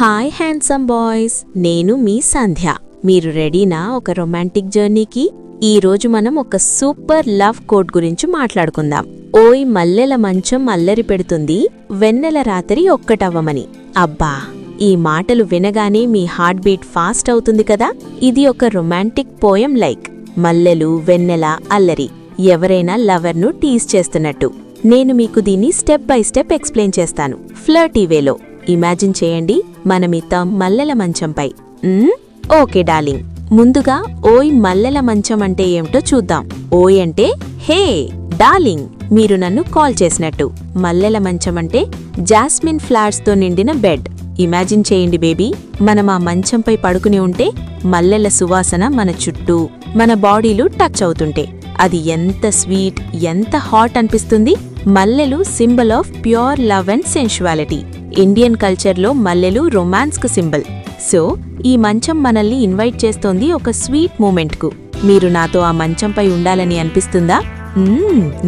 Hi handsome boys, నేను మీ సంధ్య. మీరు రెడీనా ఒక రొమాంటిక్ జర్నీకి? ఈరోజు మనం ఒక సూపర్ లవ్ కోట్ గురించి మాట్లాడుకుందాం. ఓయ్ మల్లెల మంచం అల్లరి పెడుతుంది, వెన్నెల రాత్రి ఒక్కటవ్వమని. అబ్బా, ఈ మాటలు వినగానే మీ హార్ట్ బీట్ ఫాస్ట్ అవుతుంది కదా. ఇది ఒక రొమాంటిక్ పోయం లైక్ మల్లెలు, వెన్నెల, అల్లరి. ఎవరైనా లవర్ను టీజ్ చేస్తున్నట్టు. నేను మీకు దీన్ని స్టెప్ బై స్టెప్ ఎక్స్ప్లెయిన్ చేస్తాను ఫ్లర్టీ వేలో. ఇమాజిన్ చేయండి, మనమిద్దాం మల్లెల మంచంపై. ఓకే డార్లింగ్, ముందుగా ఓయ్ మల్లెల మంచం అంటే ఏమిటో చూద్దాం. ఓయ్ అంటే హే డార్లింగ్, మీరు నన్ను కాల్ చేసినట్టు. మల్లెల మంచం అంటే జాస్మిన్ ఫ్లవర్స్తో నిండిన బెడ్. ఇమాజిన్ చేయండి బేబీ, మనం ఆ మంచంపై పడుకుని ఉంటే మల్లెల సువాసన మన చుట్టూ, మన బాడీలు టచ్ అవుతుంటే అది ఎంత స్వీట్, ఎంత హాట్ అనిపిస్తుంది. మల్లెలు symbol of pure love and sensuality. Indian కల్చర్లో మల్లెలు రొమాన్స్కు సింబల్. సో ఈ మంచం మనల్ని ఇన్వైట్ చేస్తోంది ఒక స్వీట్ మూమెంట్కు. మీరు నాతో ఆ మంచంపై ఉండాలని అనిపిస్తుందా?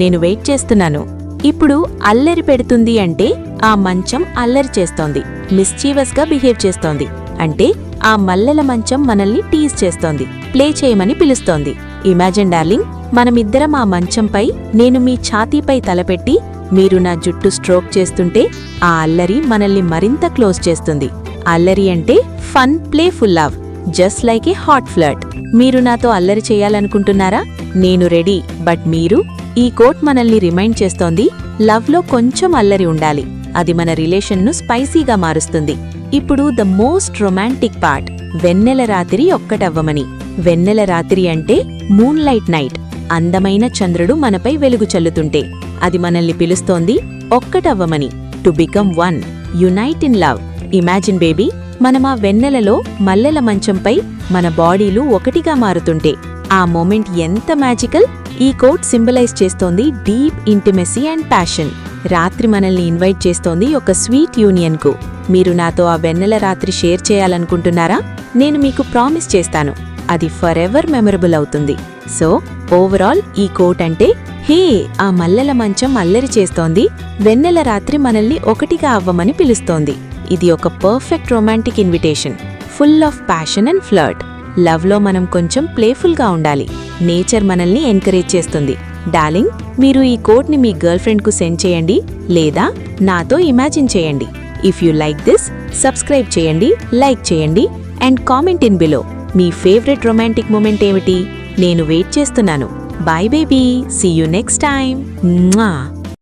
నేను వెయిట్ చేస్తున్నాను. ఇప్పుడు అల్లరి పెడుతుంది అంటే ఆ మంచం అల్లరి చేస్తోంది, మిస్చీవస్గా బిహేవ్ చేస్తోంది. అంటే ఆ మల్లెల మంచం మనల్ని టీజ్ చేస్తోంది, ప్లే చేయమని పిలుస్తోంది. ఇమాజిన్ డార్లింగ్, మనమిద్దరం ఆ మంచంపై, నేను మీ ఛాతీపై తలపెట్టి మీరు నా జుట్టు స్ట్రోక్ చేస్తుంటే ఆ అల్లరి మనల్ని మరింత క్లోజ్ చేస్తుంది. అల్లరి అంటే fun, playful love, just like ఏ హాట్ ఫ్లర్ట్. మీరు నాతో అల్లరి చేయాలనుకుంటున్నారా? నేను రెడీ. బట్ మీరు? ఈ కోట్ మనల్ని రిమైండ్ చేస్తోంది, లవ్లో కొంచెం అల్లరి ఉండాలి. అది మన రిలేషన్ను స్పైసీగా మారుస్తుంది. ఇప్పుడు ద మోస్ట్ రొమాంటిక్ పార్ట్, వెన్నెల రాత్రి ఒక్కటవ్వమని. వెన్నెల రాత్రి అంటే మూన్ లైట్ నైట్. అందమైన చంద్రుడు మనపై వెలుగు చల్లుతుంటే అది మనల్ని పిలుస్తోంది ఒక్కటవ్వమని. To become one, unite in love. Imagine baby, మనం ఆ వెన్నెలలో మల్లెల మంచంపై మన బాడీలు ఒకటిగా మారుతుంటే ఆ మూమెంట్ ఎంత మ్యాజికల్. ఈ కోట్ సింబలైజ్ చేస్తోంది డీప్ ఇంటిమెసీ అండ్ ప్యాషన్. రాత్రి మనల్ని ఇన్వైట్ చేస్తోంది ఒక స్వీట్ యూనియన్కు. మీరు నాతో ఆ వెన్నెల రాత్రి షేర్ చేయాలనుకుంటున్నారా? నేను మీకు ప్రామిస్ చేస్తాను, అది ఫర్ ఎవర్ మెమరబుల్ అవుతుంది. సో ఓవరాల్ ఈ కోట్ అంటే, హే ఆ మల్లెల మంచం అల్లరి చేస్తోంది, వెన్నెల రాత్రి మనల్ని ఒకటిగా అవ్వమని పిలుస్తోంది. ఇది ఒక perfect romantic invitation, full of passion and flirt. లవ్లో మనం కొంచెం ప్లేఫుల్గా ఉండాలి. నేచర్ మనల్ని ఎంకరేజ్ చేస్తుంది. డార్లింగ్, మీరు ఈ కోట్ని మీ గర్ల్ ఫ్రెండ్కు సెండ్ చేయండి, లేదా నాతో ఇమాజిన్ చేయండి. If you like this, subscribe చేయండి, లైక్ చేయండి అండ్ కామెంట్ ఇన్ బిలో. మీ ఫేవరెట్ రొమాంటిక్ మూమెంట్ ఏమిటి? నేను వెయిట్ చేస్తున్నాను. Bye baby, see you next time.